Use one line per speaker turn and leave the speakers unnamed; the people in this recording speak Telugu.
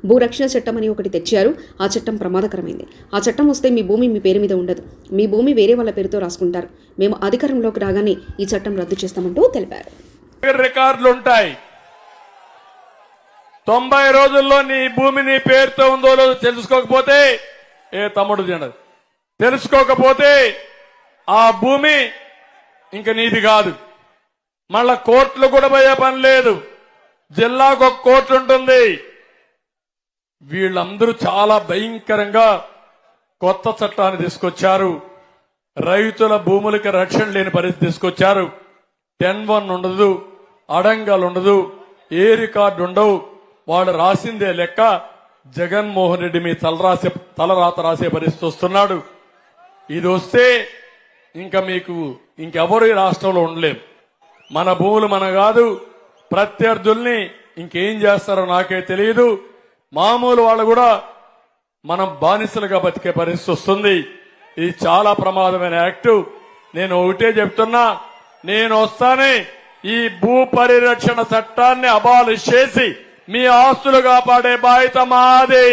భూరక్షణ చట్టం అని ఒకటి తెచ్చారు. ఆ చట్టం ప్రమాదకరమైంది. ఆ చట్టం వస్తే మీ భూమి మీ పేరు మీద ఉండదు. మీ భూమి వేరే వాళ్ళ పేరుతో రాసుకుంటారు. మేము అధికారంలోకి రాగానే ఈ చట్టం రద్దు చేస్తామంటూ తెలిపారు.
రికార్డులు ఉంటాయి. 90 రోజుల్లో నీ భూమి నీ పేరుతో ఉందో లేదో తెలుసుకోకపోతే తమ్ముడు తినదు. తెలుసుకోకపోతే ఆ భూమి ఇంక నీది కాదు. మళ్ళా కోర్టులు కూడా పోయే పని లేదు. జిల్లాకు ఒక కోర్టు ఉంటుంది. వీళ్ళందరూ చాలా భయంకరంగా కొత్త చట్టాన్ని తీసుకొచ్చారు. రైతుల భూములకి రక్షణ లేని పరిస్థితి తీసుకొచ్చారు. 10-1 ఉండదు, అడంగాలు ఉండదు, ఏ రికార్డు ఉండవు. వాడు రాసిందే లెక్క. జగన్మోహన్ రెడ్డి మీ తలరాత రాసే పరిస్థితి వస్తున్నాడు. ఇది వస్తే ఇంకా మీకు ఇంకెవరు ఈ రాష్ట్రంలో ఉండలేం. మన భూములు మన కాదు. ప్రత్యర్థుల్ని ఇంకేం చేస్తారో నాకే తెలియదు. మామూలు వాళ్ళు కూడా మనం బానిసలుగా బతికే పరిస్థితి వస్తుంది. ఇది చాలా ప్రమాదమైన యాక్టు. నేను ఒకటే చెప్తున్నా, నేను వస్తానే ఈ భూ పరిరక్షణ చట్టాన్ని అబాలిష్ చేసి మీ ఆస్తులు కాపాడే బాధ్యత మాది.